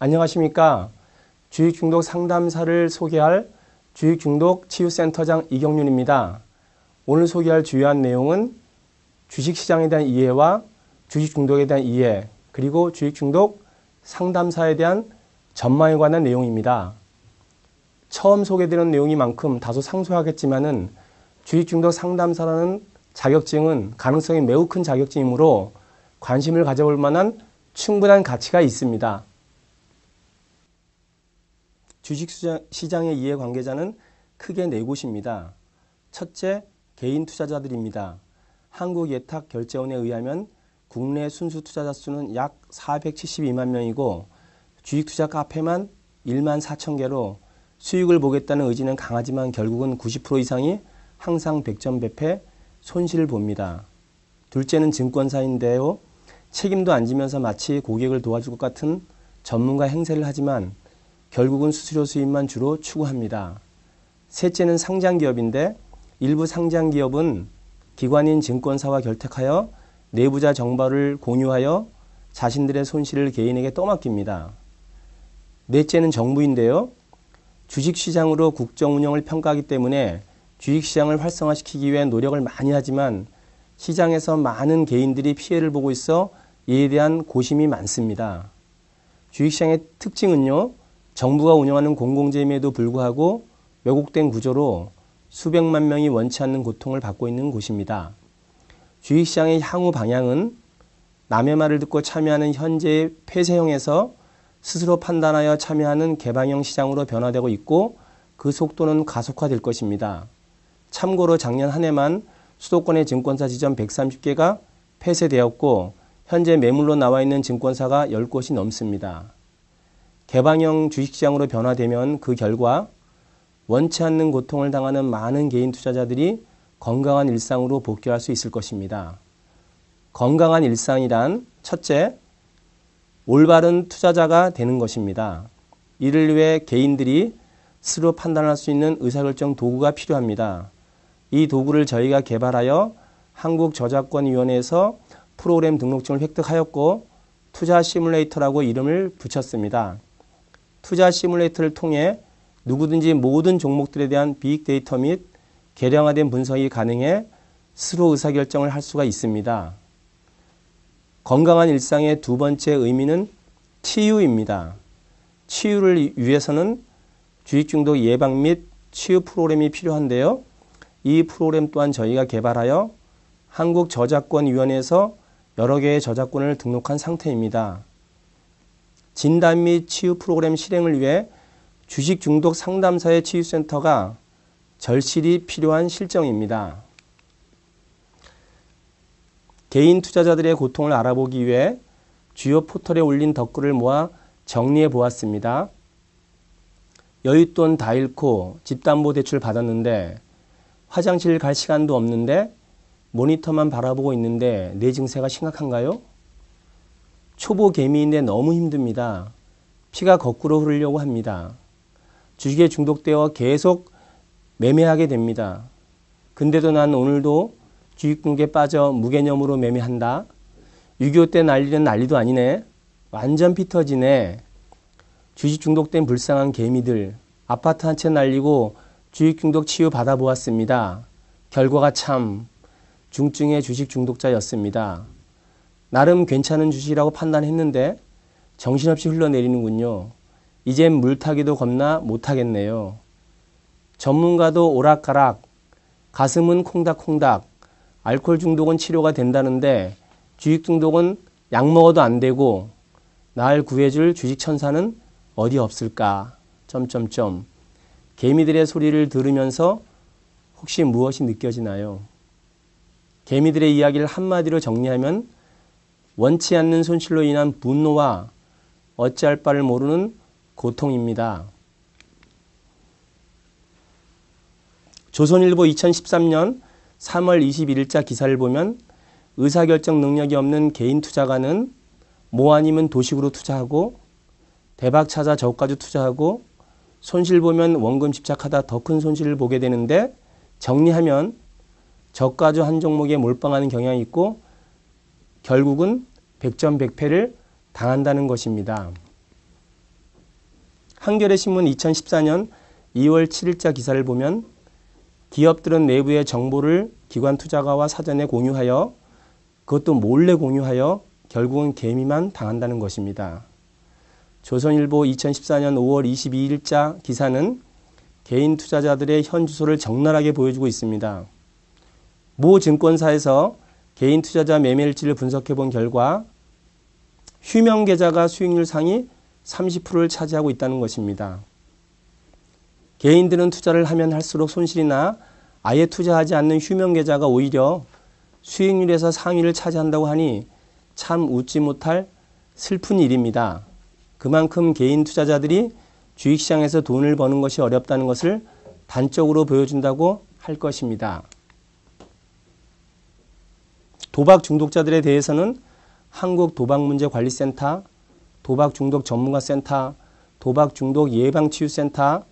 안녕하십니까. 주식중독 상담사를 소개할 주식중독치유센터장 이경윤입니다. 오늘 소개할 주요한 내용은 주식시장에 대한 이해와 주식중독에 대한 이해, 그리고 주식중독 상담사에 대한 전망에 관한 내용입니다. 처음 소개되는 내용이만큼 다소 상소하겠지만은 주식중독 상담사라는 자격증은 가능성이 매우 큰 자격증이므로 관심을 가져볼 만한 충분한 가치가 있습니다. 주식시장의 이해관계자는 크게 네 곳입니다. 첫째, 개인 투자자들입니다. 한국예탁결제원에 의하면 국내 순수 투자자 수는 약 472만 명이고 주식투자 카페만 1만 4천 개로 수익을 보겠다는 의지는 강하지만 결국은 90% 이상이 항상 백전백패 손실을 봅니다. 둘째는 증권사인데요. 책임도 안 지면서 마치 고객을 도와줄 것 같은 전문가 행세를 하지만 결국은 수수료 수입만 주로 추구합니다. 셋째는 상장기업인데 일부 상장기업은 기관인 증권사와 결탁하여 내부자 정보를 공유하여 자신들의 손실을 개인에게 떠맡깁니다. 넷째는 정부인데요. 주식시장으로 국정운영을 평가하기 때문에 주식시장을 활성화시키기 위해 노력을 많이 하지만 시장에서 많은 개인들이 피해를 보고 있어 이에 대한 고심이 많습니다. 주식시장의 특징은요. 정부가 운영하는 공공재임에도 불구하고 왜곡된 구조로 수백만 명이 원치 않는 고통을 받고 있는 곳입니다. 주식시장의 향후 방향은 남의 말을 듣고 참여하는 현재의 폐쇄형에서 스스로 판단하여 참여하는 개방형 시장으로 변화되고 있고 그 속도는 가속화될 것입니다. 참고로 작년 한 해만 수도권의 증권사 지점 130개가 폐쇄되었고 현재 매물로 나와 있는 증권사가 10곳이 넘습니다. 개방형 주식시장으로 변화되면 그 결과 원치 않는 고통을 당하는 많은 개인 투자자들이 건강한 일상으로 복귀할 수 있을 것입니다. 건강한 일상이란 첫째, 올바른 투자자가 되는 것입니다. 이를 위해 개인들이 스스로 판단할 수 있는 의사결정 도구가 필요합니다. 이 도구를 저희가 개발하여 한국저작권위원회에서 프로그램 등록증을 획득하였고 투자 시뮬레이터라고 이름을 붙였습니다. 투자 시뮬레이터를 통해 누구든지 모든 종목들에 대한 빅데이터 및 개량화된 분석이 가능해 스스로 의사결정을 할 수가 있습니다. 건강한 일상의 두 번째 의미는 치유입니다. 치유를 위해서는 주식중독 예방 및 치유 프로그램이 필요한데요. 이 프로그램 또한 저희가 개발하여 한국저작권위원회에서 여러 개의 저작권을 등록한 상태입니다. 진단 및 치유 프로그램 실행을 위해 주식중독 상담사의 치유센터가 절실히 필요한 실정입니다. 개인 투자자들의 고통을 알아보기 위해 주요 포털에 올린 덧글을 모아 정리해 보았습니다. 여윳돈 다 잃고 집담보대출 받았는데 화장실 갈 시간도 없는데 모니터만 바라보고 있는데 내 증세가 심각한가요? 초보 개미인데 너무 힘듭니다. 피가 거꾸로 흐르려고 합니다. 주식에 중독되어 계속 매매하게 됩니다. 근데도 난 오늘도 주식중독에 빠져 무개념으로 매매한다. 6.25 때 난리는 난리도 아니네. 완전 피 터지네. 주식 중독된 불쌍한 개미들. 아파트 한 채 날리고 주식중독 치유 받아보았습니다. 결과가 참 중증의 주식 중독자였습니다. 나름 괜찮은 주식이라고 판단했는데 정신없이 흘러내리는군요. 이젠 물타기도 겁나 못하겠네요. 전문가도 오락가락, 가슴은 콩닥콩닥, 알코올 중독은 치료가 된다는데 주식 중독은 약 먹어도 안 되고 날 구해줄 주식 천사는 어디 없을까? 개미들의 소리를 들으면서 혹시 무엇이 느껴지나요? 개미들의 이야기를 한마디로 정리하면 원치 않는 손실로 인한 분노와 어찌할 바를 모르는 고통입니다. 조선일보 2013년 3월 21일자 기사를 보면 의사결정 능력이 없는 개인 투자가는 뭐 아니면 도식으로 투자하고 대박 찾아 저가주 투자하고 손실 보면 원금 집착하다 더 큰 손실을 보게 되는데 정리하면 저가주 한 종목에 몰빵하는 경향이 있고 결국은 백전백패를 당한다는 것입니다. 한겨레 신문 2014년 2월 7일자 기사를 보면 기업들은 내부의 정보를 기관 투자가와 사전에 공유하여 그것도 몰래 공유하여 결국은 개미만 당한다는 것입니다. 조선일보 2014년 5월 22일자 기사는 개인 투자자들의 현 주소를 적나라하게 보여주고 있습니다. 모 증권사에서 개인 투자자 매매일지를 분석해 본 결과 휴명 계좌가 수익률 상위 30%를 차지하고 있다는 것입니다. 개인들은 투자를 하면 할수록 손실이 나 아예 투자하지 않는 휴명 계좌가 오히려 수익률에서 상위를 차지한다고 하니 참 웃지 못할 슬픈 일입니다. 그만큼 개인 투자자들이 주식시장에서 돈을 버는 것이 어렵다는 것을 단적으로 보여준다고 할 것입니다. 도박 중독자들에 대해서는 한국도박문제관리센터, 도박중독전문가센터, 도박중독예방치유센터,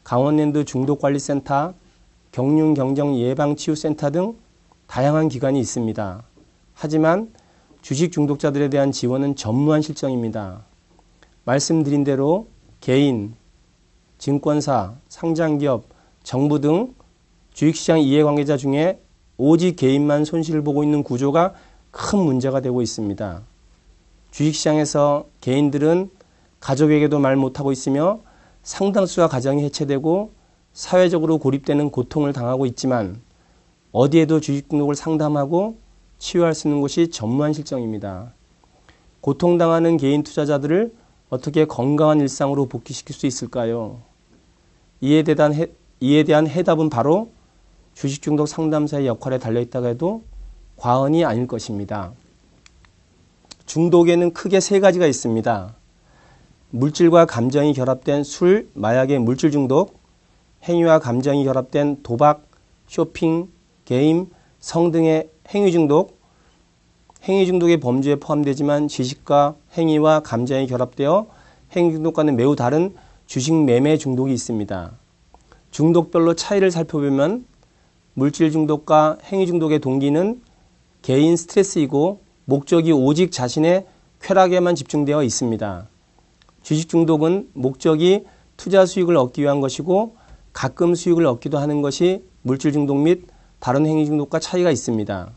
강원랜드 중독관리센터, 경륜경정예방치유센터 등 다양한 기관이 있습니다. 하지만 주식 중독자들에 대한 지원은 전무한 실정입니다. 말씀드린 대로 개인, 증권사, 상장기업, 정부 등 주식시장 이해관계자 중에 오직 개인만 손실을 보고 있는 구조가 큰 문제가 되고 있습니다. 주식시장에서 개인들은 가족에게도 말 못하고 있으며 상당수가 가정이 해체되고 사회적으로 고립되는 고통을 당하고 있지만 어디에도 주식 등록을 상담하고 치유할 수 있는 곳이 전무한 실정입니다. 고통당하는 개인 투자자들을 어떻게 건강한 일상으로 복귀시킬 수 있을까요? 이에 대한 해답은 바로 주식 중독 상담사의 역할에 달려있다고 해도 과언이 아닐 것입니다. 중독에는 크게 세 가지가 있습니다. 물질과 감정이 결합된 술, 마약의 물질 중독, 행위와 감정이 결합된 도박, 쇼핑, 게임, 성 등의 행위 중독, 행위 중독의 범주에 포함되지만 지식과 행위와 감정이 결합되어 행위 중독과는 매우 다른 주식 매매 중독이 있습니다. 중독별로 차이를 살펴보면 물질 중독과 행위 중독의 동기는 개인 스트레스이고 목적이 오직 자신의 쾌락에만 집중되어 있습니다. 주식 중독은 목적이 투자 수익을 얻기 위한 것이고 가끔 수익을 얻기도 하는 것이 물질 중독 및 다른 행위 중독과 차이가 있습니다.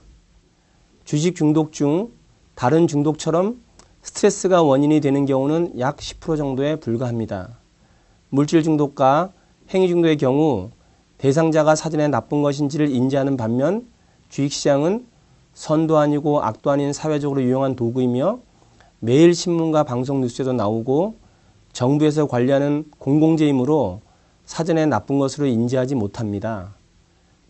주식 중독 중 다른 중독처럼 스트레스가 원인이 되는 경우는 약 10% 정도에 불과합니다. 물질 중독과 행위 중독의 경우 대상자가 사전에 나쁜 것인지를 인지하는 반면 주식시장은 선도 아니고 악도 아닌 사회적으로 유용한 도구이며 매일 신문과 방송 뉴스에도 나오고 정부에서 관리하는 공공재이므로 사전에 나쁜 것으로 인지하지 못합니다.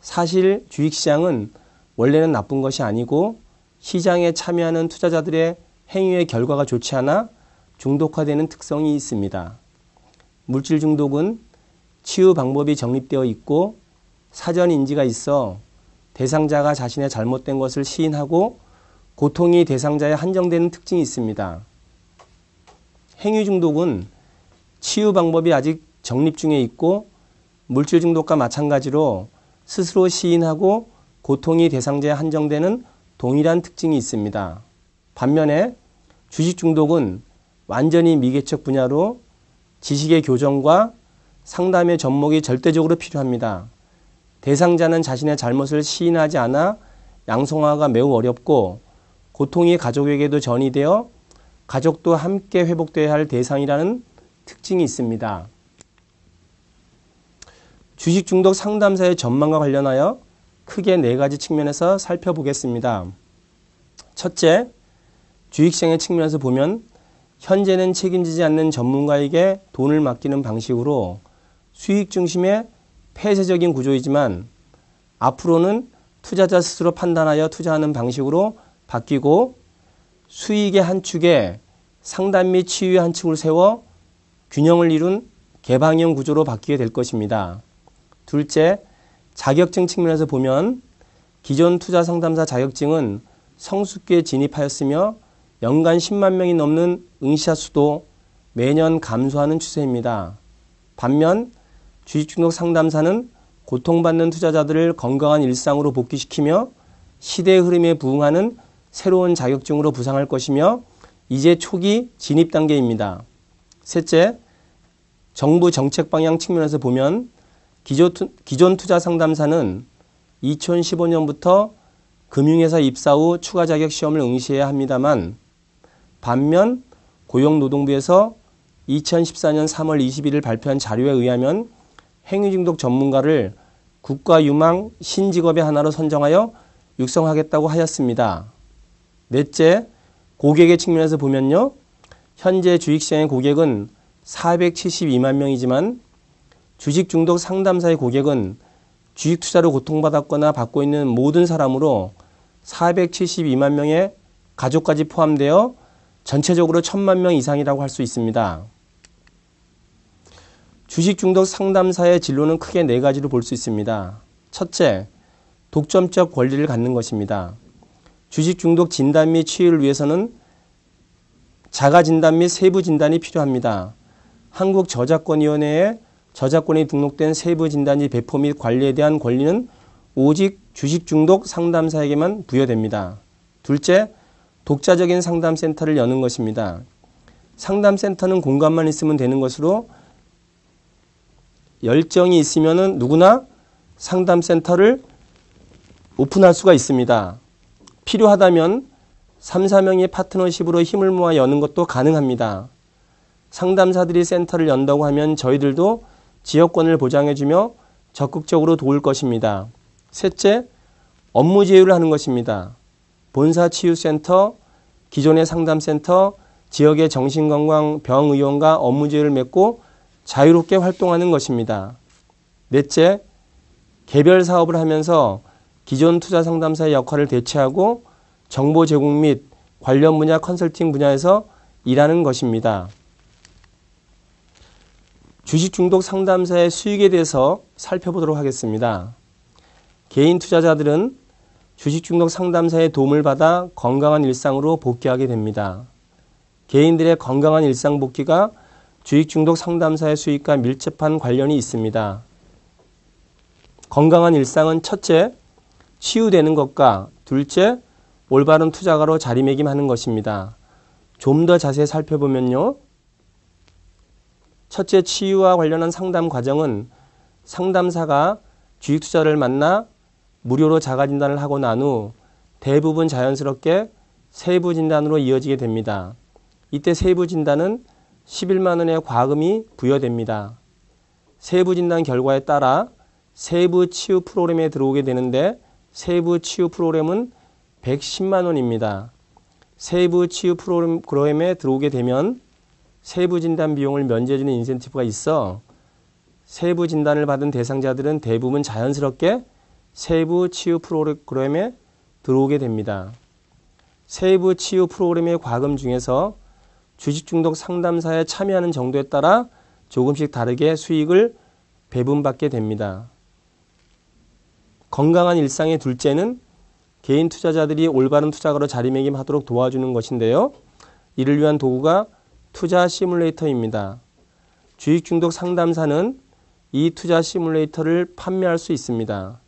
사실 주식시장은 원래는 나쁜 것이 아니고 시장에 참여하는 투자자들의 행위의 결과가 좋지 않아 중독화되는 특성이 있습니다. 물질 중독은 치유 방법이 정립되어 있고 사전 인지가 있어 대상자가 자신의 잘못된 것을 시인하고 고통이 대상자에 한정되는 특징이 있습니다. 행위 중독은 치유 방법이 아직 정립 중에 있고 물질 중독과 마찬가지로 스스로 시인하고 고통이 대상자에 한정되는 동일한 특징이 있습니다. 반면에 주식 중독은 완전히 미개척 분야로 지식의 교정과 상담의 접목이 절대적으로 필요합니다. 대상자는 자신의 잘못을 시인하지 않아 양성화가 매우 어렵고 고통이 가족에게도 전이되어 가족도 함께 회복되어야 할 대상이라는 특징이 있습니다. 주식 중독 상담사의 전망과 관련하여 크게 네 가지 측면에서 살펴보겠습니다. 첫째, 주식시장의 측면에서 보면 현재는 책임지지 않는 전문가에게 돈을 맡기는 방식으로 수익 중심의 폐쇄적인 구조이지만 앞으로는 투자자 스스로 판단하여 투자하는 방식으로 바뀌고 수익의 한 축에 상담 및 치유의 한 축을 세워 균형을 이룬 개방형 구조로 바뀌게 될 것입니다. 둘째, 자격증 측면에서 보면 기존 투자 상담사 자격증은 성숙기에 진입하였으며 연간 10만 명이 넘는 응시자 수도 매년 감소하는 추세입니다. 반면 주식중독 상담사는 고통받는 투자자들을 건강한 일상으로 복귀시키며 시대의 흐름에 부응하는 새로운 자격증으로 부상할 것이며 이제 초기 진입 단계입니다. 셋째, 정부 정책 방향 측면에서 보면 기존 투자 상담사는 2015년부터 금융회사 입사 후 추가 자격 시험을 응시해야 합니다만 반면 고용노동부에서 2014년 3월 21일 발표한 자료에 의하면 행위중독 전문가를 국가유망 신직업의 하나로 선정하여 육성하겠다고 하였습니다. 넷째, 고객의 측면에서 보면요. 현재 주식시장의 고객은 472만 명이지만 주식중독 상담사의 고객은 주식투자로 고통받았거나 받고 있는 모든 사람으로 472만 명의 가족까지 포함되어 전체적으로 1000만 명 이상이라고 할 수 있습니다. 주식중독 상담사의 진로는 크게 네 가지로 볼 수 있습니다. 첫째, 독점적 권리를 갖는 것입니다. 주식중독 진단 및 치유를 위해서는 자가진단 및 세부진단이 필요합니다. 한국저작권위원회에 저작권이 등록된 세부진단지 배포 및 관리에 대한 권리는 오직 주식중독 상담사에게만 부여됩니다. 둘째, 독자적인 상담센터를 여는 것입니다. 상담센터는 공간만 있으면 되는 것으로 열정이 있으면 누구나 상담센터를 오픈할 수가 있습니다. 필요하다면 3, 4명의 파트너십으로 힘을 모아 여는 것도 가능합니다. 상담사들이 센터를 연다고 하면 저희들도 지역권을 보장해주며 적극적으로 도울 것입니다. 셋째, 업무 제휴를 하는 것입니다. 본사치유센터, 기존의 상담센터, 지역의 정신건강 병의원과 업무 제휴를 맺고 자유롭게 활동하는 것입니다. 넷째, 개별 사업을 하면서 기존 투자 상담사의 역할을 대체하고 정보 제공 및 관련 분야 컨설팅 분야에서 일하는 것입니다. 주식중독 상담사의 수익에 대해서 살펴보도록 하겠습니다. 개인 투자자들은 주식중독 상담사의 도움을 받아 건강한 일상으로 복귀하게 됩니다. 개인들의 건강한 일상 복귀가 주식중독 상담사의 수익과 밀접한 관련이 있습니다. 건강한 일상은 첫째, 치유되는 것과 둘째, 올바른 투자가로 자리매김하는 것입니다. 좀 더 자세히 살펴보면요. 첫째, 치유와 관련한 상담 과정은 상담사가 주식투자를 만나 무료로 자가진단을 하고 난 후 대부분 자연스럽게 세부진단으로 이어지게 됩니다. 이때 세부진단은 11만 원의 과금이 부여됩니다. 세부진단 결과에 따라 세부치유 프로그램에 들어오게 되는데 세부치유 프로그램은 110만 원입니다. 세부치유 프로그램에 들어오게 되면 세부진단 비용을 면제해주는 인센티브가 있어 세부진단을 받은 대상자들은 대부분 자연스럽게 세부치유 프로그램에 들어오게 됩니다. 세부치유 프로그램의 과금 중에서 주식중독 상담사에 참여하는 정도에 따라 조금씩 다르게 수익을 배분받게 됩니다. 건강한 일상의 둘째는 개인 투자자들이 올바른 투자가로 자리매김하도록 도와주는 것인데요. 이를 위한 도구가 투자 시뮬레이터입니다. 주식중독 상담사는 이 투자 시뮬레이터를 판매할 수 있습니다.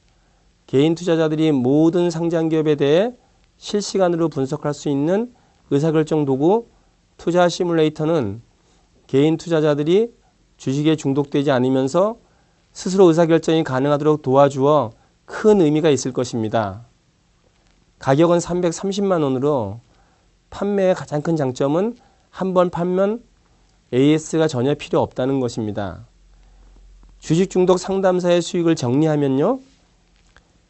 개인 투자자들이 모든 상장기업에 대해 실시간으로 분석할 수 있는 의사결정 도구 투자 시뮬레이터는 개인 투자자들이 주식에 중독되지 않으면서 스스로 의사결정이 가능하도록 도와주어 큰 의미가 있을 것입니다. 가격은 330만 원으로 판매의 가장 큰 장점은 한 번 팔면 AS가 전혀 필요 없다는 것입니다. 주식중독 상담사의 수익을 정리하면요.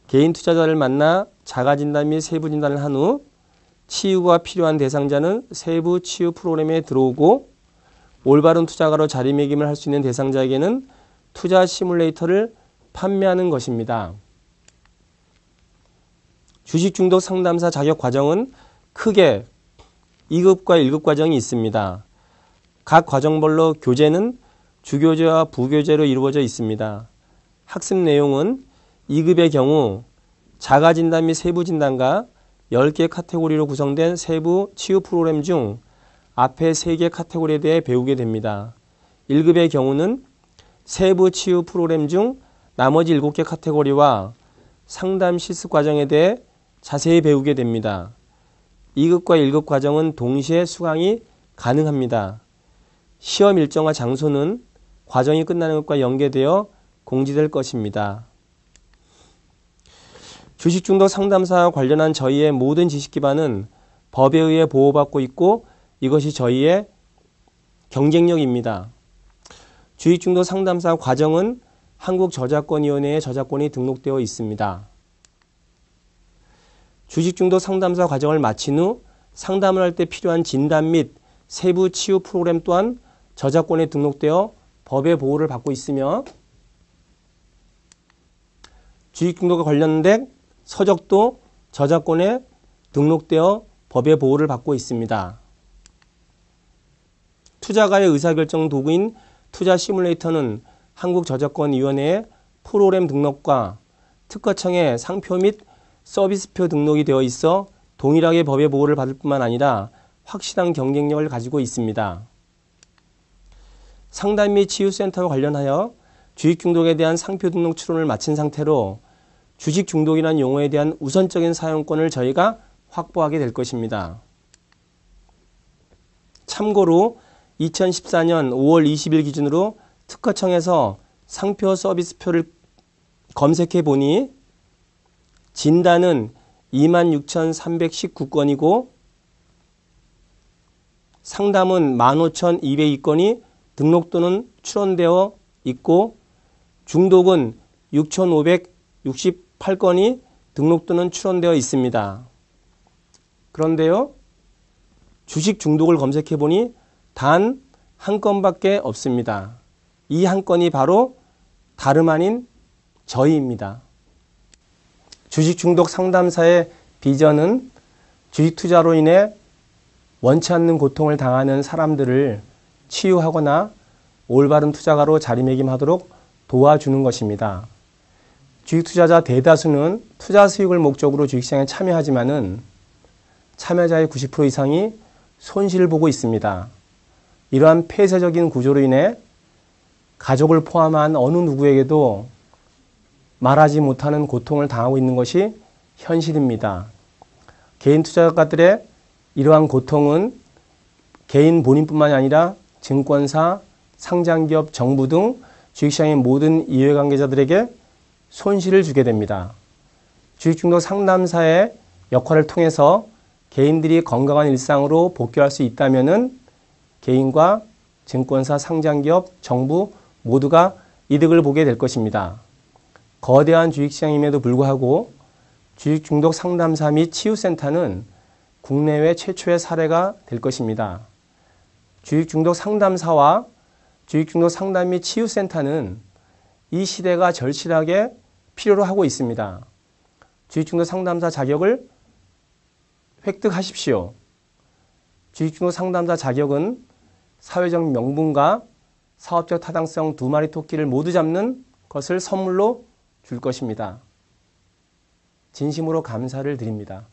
개인 투자자를 만나 자가진단 및 세부진단을 한 후 치유가 필요한 대상자는 세부 치유 프로그램에 들어오고 올바른 투자가로 자리매김을 할 수 있는 대상자에게는 투자 시뮬레이터를 판매하는 것입니다. 주식중독 상담사 자격 과정은 크게 2급과 1급 과정이 있습니다. 각 과정별로 교재는 주교재와 부교재로 이루어져 있습니다. 학습 내용은 2급의 경우 자가진단 및 세부진단과 10개 카테고리로 구성된 세부 치유 프로그램 중 앞에 3개 카테고리에 대해 배우게 됩니다. 1급의 경우는 세부 치유 프로그램 중 나머지 7개 카테고리와 상담 실습 과정에 대해 자세히 배우게 됩니다. 2급과 1급 과정은 동시에 수강이 가능합니다. 시험 일정과 장소는 과정이 끝나는 것과 연계되어 공지될 것입니다. 주식중독 상담사와 관련한 저희의 모든 지식 기반은 법에 의해 보호받고 있고 이것이 저희의 경쟁력입니다. 주식중독 상담사 과정은 한국저작권위원회에 저작권이 등록되어 있습니다. 주식중독 상담사 과정을 마친 후 상담을 할 때 필요한 진단 및 세부 치유 프로그램 또한 저작권에 등록되어 법의 보호를 받고 있으며 주식중독과 관련된 서적도 저작권에 등록되어 법의 보호를 받고 있습니다. 투자가의 의사결정 도구인 투자 시뮬레이터는 한국저작권위원회의 프로그램 등록과 특허청의 상표 및 서비스표 등록이 되어 있어 동일하게 법의 보호를 받을 뿐만 아니라 확실한 경쟁력을 가지고 있습니다. 상담 및 치유센터와 관련하여 주식중독에 대한 상표 등록 추론을 마친 상태로 주식중독이라는 용어에 대한 우선적인 사용권을 저희가 확보하게 될 것입니다. 참고로 2014년 5월 20일 기준으로 특허청에서 상표 서비스표를 검색해 보니 진단은 26,319건이고 상담은 15,202건이 등록 또는 출원되어 있고 중독은 6,568건이 등록 또는 출원되어 있습니다. 그런데요, 주식 중독을 검색해 보니 단 한 건밖에 없습니다. 이 한 건이 바로 다름 아닌 저희입니다. 주식 중독 상담사의 비전은 주식 투자로 인해 원치 않는 고통을 당하는 사람들을 치유하거나 올바른 투자가로 자리매김하도록 도와주는 것입니다. 주식 투자자 대다수는 투자 수익을 목적으로 주식시장에 참여하지만은 참여자의 90% 이상이 손실을 보고 있습니다. 이러한 폐쇄적인 구조로 인해 가족을 포함한 어느 누구에게도 말하지 못하는 고통을 당하고 있는 것이 현실입니다. 개인 투자가들의 이러한 고통은 개인 본인뿐만이 아니라 증권사, 상장기업, 정부 등 주식시장의 모든 이해관계자들에게 손실을 주게 됩니다. 주식중독 상담사의 역할을 통해서 개인들이 건강한 일상으로 복귀할 수 있다면은 개인과 증권사, 상장기업, 정부 모두가 이득을 보게 될 것입니다. 거대한 주식시장임에도 불구하고 주식중독 상담사 및 치유센터는 국내외 최초의 사례가 될 것입니다. 주식중독 상담사와 주식중독 상담 및 치유센터는 이 시대가 절실하게 필요로 하고 있습니다. 주식중독 상담사 자격을 획득하십시오. 주식중독 상담사 자격은 사회적 명분과 사업적 타당성 두 마리 토끼를 모두 잡는 것을 선물로 줄 것입니다. 진심으로 감사를 드립니다.